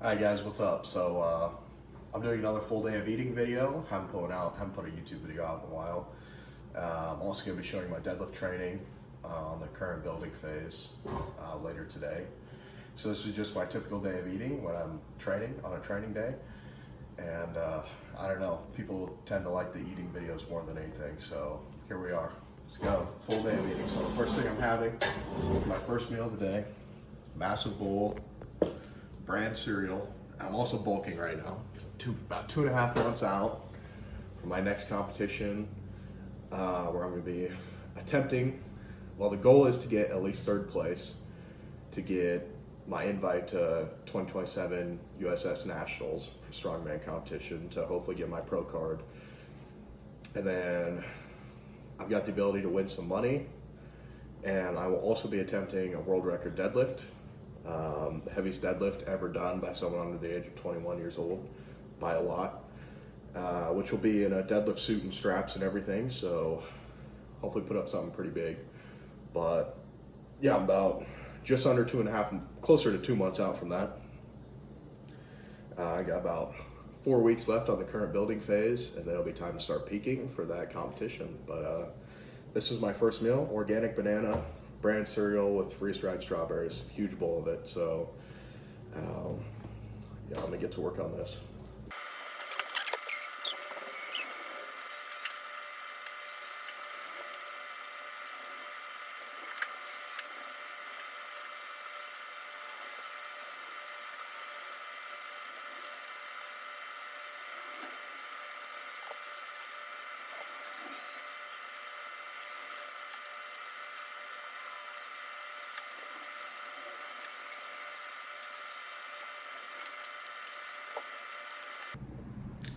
Hi guys, what's up? I'm doing another full day of eating video. Haven't put a YouTube video out in a while. I'm also going to be showing my deadlift training on the current building phase later today. So this is just my typical day of eating when I'm training on a training day. And I don't know, people tend to like the eating videos more than anything. So here we are. Let's go. Full day of eating. So the first thing I'm having is my first meal of the day. Massive bowl. Brand cereal. I'm also bulking right now. About 2.5 months out for my next competition, where I'm going to be attempting. Well, the goal is to get at least third place to get my invite to 2027 USS Nationals for strongman competition to hopefully get my pro card. And then I've got the ability to win some money, and I will also be attempting a world record deadlift. The heaviest deadlift ever done by someone under the age of 21 years old by a lot, which will be in a deadlift suit and straps and everything, so hopefully put up something pretty big. But yeah, I'm about just under 2.5, closer to 2 months out from that. I got about 4 weeks left on the current building phase, and then it'll be time to start peaking for that competition. But this is my first meal: organic banana brand cereal with freeze-dried strawberries, huge bowl of it. So yeah, I'm gonna get to work on this.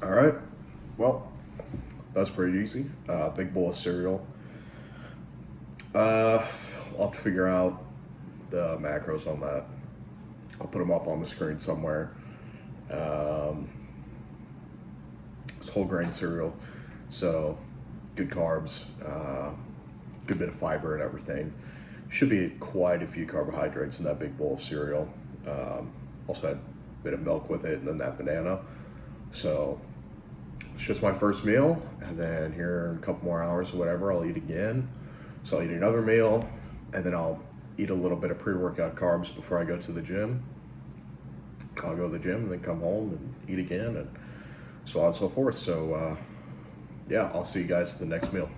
All right, well, that's pretty easy. Big bowl of cereal. I'll have to figure out the macros on that. I'll put them up on the screen somewhere. It's whole grain cereal, so good carbs, good bit of fiber and everything. Should be quite a few carbohydrates in that big bowl of cereal. Also had a bit of milk with it, and then that banana. So it's just my first meal, and then here in a couple more hours or whatever, I'll eat again. So I'll eat another meal, and then I'll eat a little bit of pre-workout carbs before I go to the gym. I'll go to the gym and then come home and eat again, and so on and so forth. So yeah, I'll see you guys at the next meal.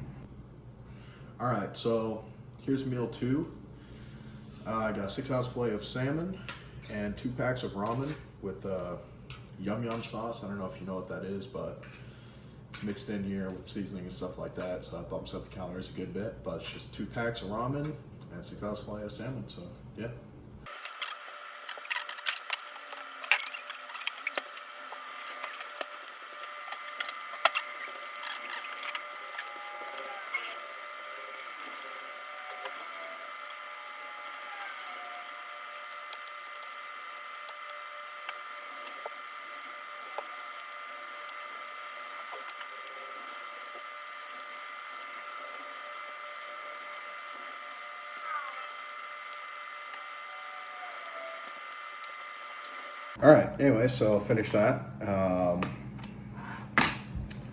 All right, so here's meal 2. I got a 6-ounce fillet of salmon and 2 packs of ramen with yum yum sauce. I don't know if you know what that is, but it's mixed in here with seasoning and stuff like that, so that bumps up the calories a good bit. But it's just 2 packs of ramen and a 6-ounce fillet of salmon, so yeah. All right, anyway, so finished that.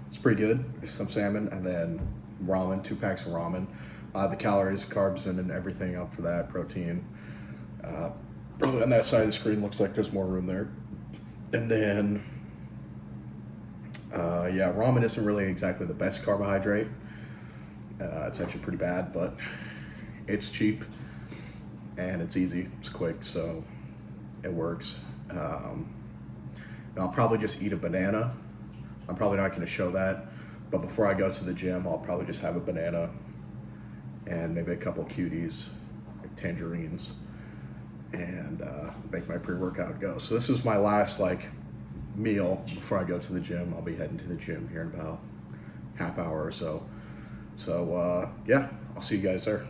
It's pretty good. Some salmon and then ramen, 2 packs of ramen. The calories, carbs, and everything up for that, protein. Probably on that side of the screen looks like there's more room there. And then, yeah, ramen isn't really exactly the best carbohydrate. It's actually pretty bad, but it's cheap and it's easy, it's quick, so it works. I'll probably just eat a banana. I'm probably not going to show that, but before I go to the gym, I'll probably just have a banana and maybe a couple cuties, like tangerines, and make my pre-workout go. So this is my last meal before I go to the gym. I'll be heading to the gym here in about half hour or so. So yeah, I'll see you guys there.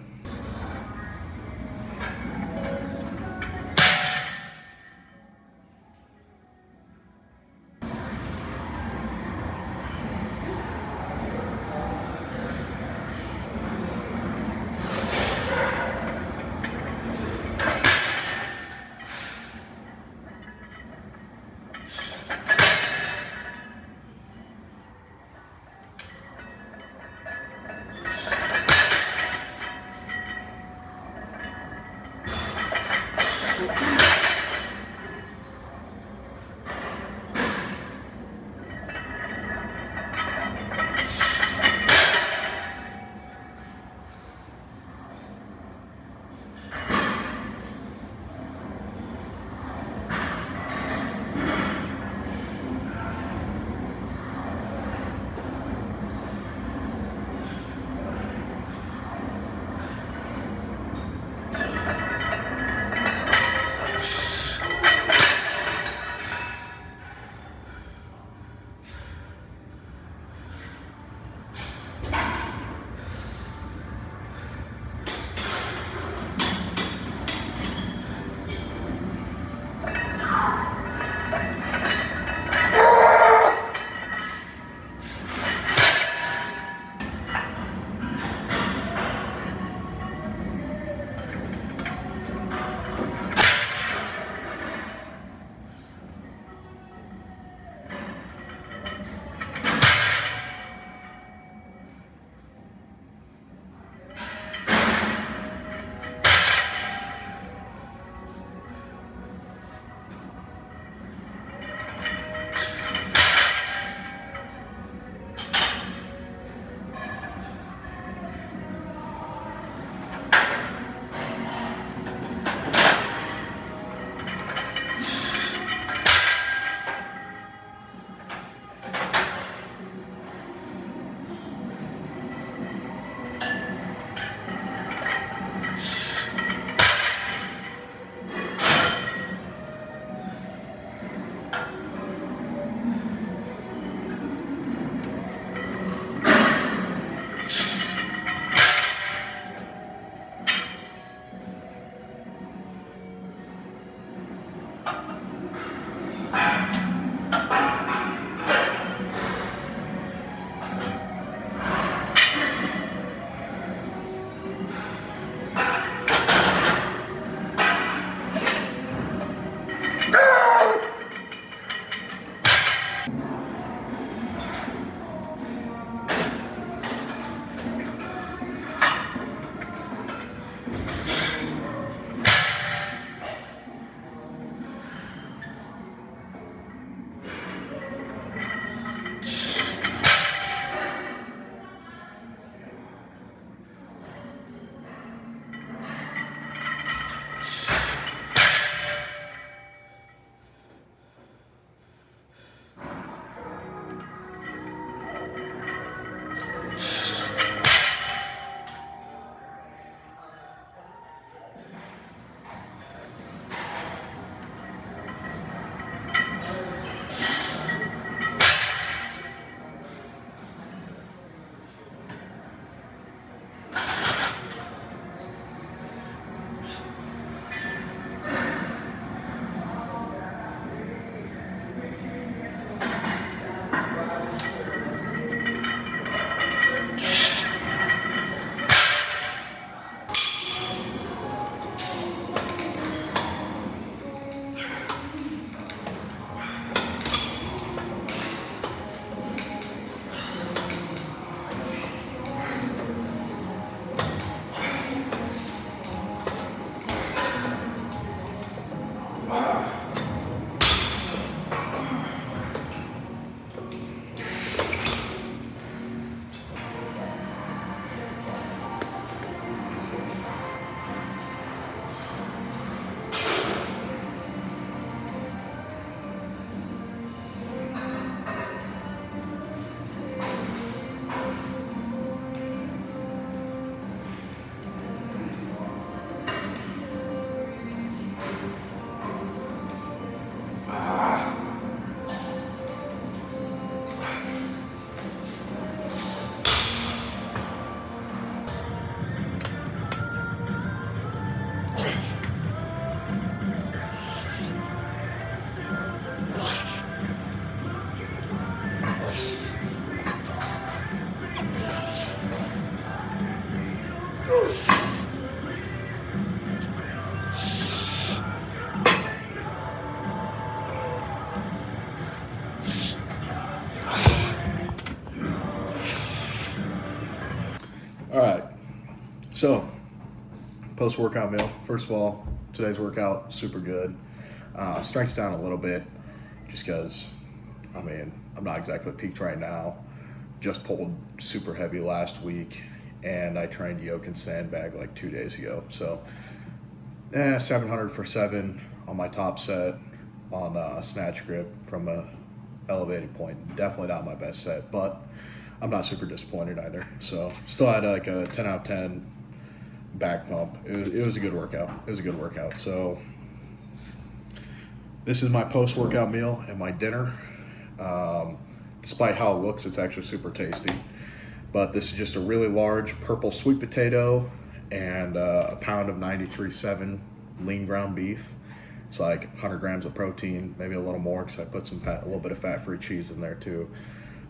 So, post-workout meal. First of all, today's workout, super good. Strength's down a little bit just because, I mean, I'm not exactly peaked right now. Just pulled super heavy last week, and I trained yoke and sandbag like 2 days ago. So, 700 for 7 on my top set on snatch grip from a elevated point. Definitely not my best set, but I'm not super disappointed either. So, still had like a 10 out of 10 back pump. It was a good workout. It was a good workout. So this is my post-workout meal and my dinner. Despite how it looks, it's actually super tasty. But this is just a really large purple sweet potato and a pound of 93.7 lean ground beef. It's like 100 grams of protein, maybe a little more because I put some fat, a little bit of fat-free cheese in there too.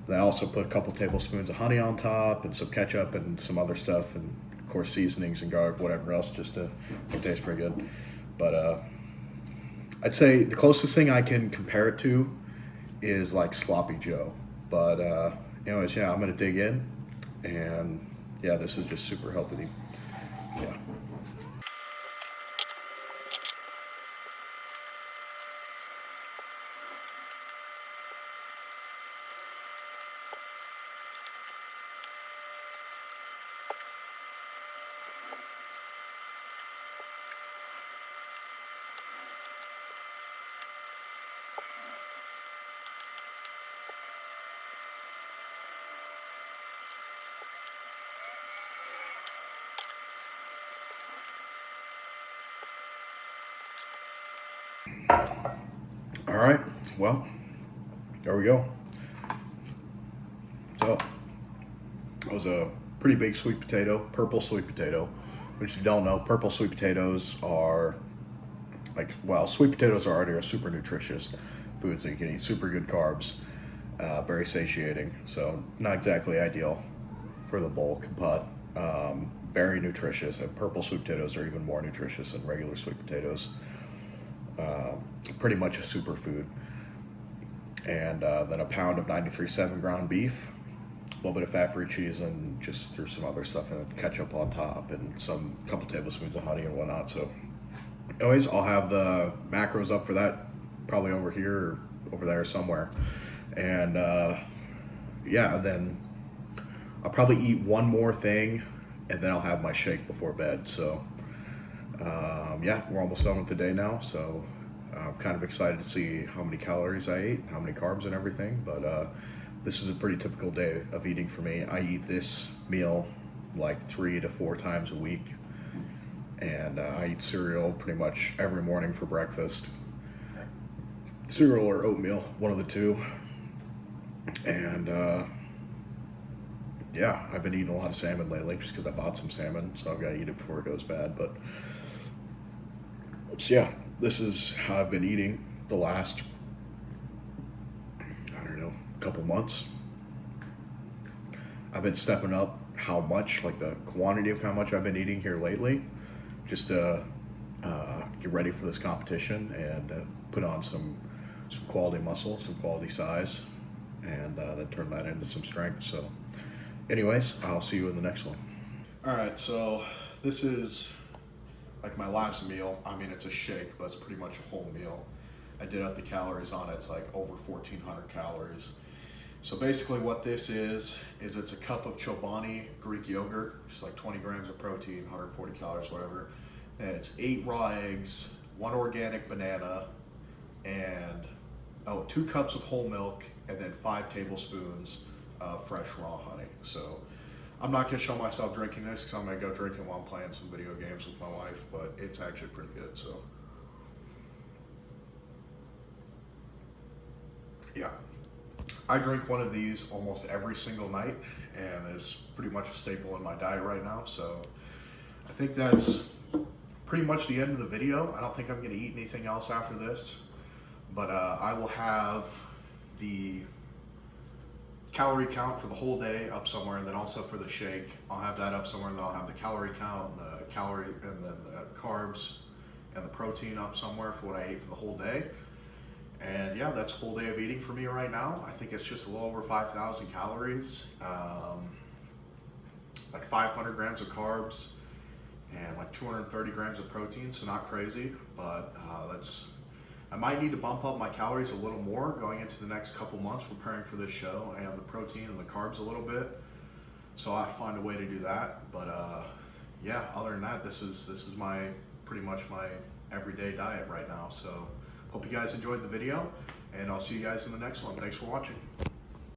Then I also put a couple tablespoons of honey on top and some ketchup and some other stuff, and of course seasonings and garlic, whatever else, just to it tastes pretty good. But I'd say the closest thing I can compare it to is like Sloppy Joe. But anyways, yeah, I'm gonna dig in, and yeah, this is just super healthy. Yeah. All right, well, there we go. So, it was a pretty big sweet potato, purple sweet potato. Which you don't know, purple sweet potatoes are like, well, sweet potatoes are already a super nutritious food, so you can eat super good carbs, very satiating. So, not exactly ideal for the bulk, but very nutritious. And purple sweet potatoes are even more nutritious than regular sweet potatoes. Pretty much a superfood. And then a pound of 93.7 ground beef, a little bit of fat-free cheese, and just threw some other stuff in, ketchup on top, and some couple tablespoons of honey and whatnot. So, anyways, I'll have the macros up for that probably over here or over there somewhere. And yeah, then I'll probably eat one more thing, and then I'll have my shake before bed. So yeah, we're almost done with the day now, so I'm kind of excited to see how many calories I ate, how many carbs and everything, but this is a pretty typical day of eating for me. I eat this meal like 3 to 4 times a week, and I eat cereal pretty much every morning for breakfast. Cereal or oatmeal, one of the two. And yeah, I've been eating a lot of salmon lately just because I bought some salmon, so I've got to eat it before it goes bad. But so yeah, this is how I've been eating the last, I don't know, couple months. I've been stepping up how much, like the quantity of how much I've been eating here lately, just to get ready for this competition and put on some quality muscle, some quality size, and then turn that into some strength. So anyways, I'll see you in the next one. All right, so this is like my last meal. I mean, it's a shake, but it's pretty much a whole meal. I did up the calories on it. It's like over 1,400 calories. So basically what this is it's a cup of Chobani Greek yogurt, just like 20 grams of protein, 140 calories, whatever. And it's 8 raw eggs, 1 organic banana, and 2 cups of whole milk, and then 5 tablespoons of fresh raw honey. So I'm not gonna show myself drinking this because I'm gonna go drinking while I'm playing some video games with my wife, but it's actually pretty good, so. Yeah. I drink one of these almost every single night, and it's pretty much a staple in my diet right now, so I think that's pretty much the end of the video. I don't think I'm gonna eat anything else after this, but I will have the calorie count for the whole day up somewhere, and then also for the shake, I'll have that up somewhere, and then I'll have the calorie count, and then the carbs and the protein up somewhere for what I ate for the whole day. And yeah, that's a full day of eating for me right now. I think it's just a little over 5,000 calories, like 500 grams of carbs, and like 230 grams of protein, so not crazy, but I might need to bump up my calories a little more going into the next couple months preparing for this show, and the protein and the carbs a little bit. So I'll find a way to do that. But yeah, other than that, this is pretty much my everyday diet right now. So hope you guys enjoyed the video, and I'll see you guys in the next one. Thanks for watching.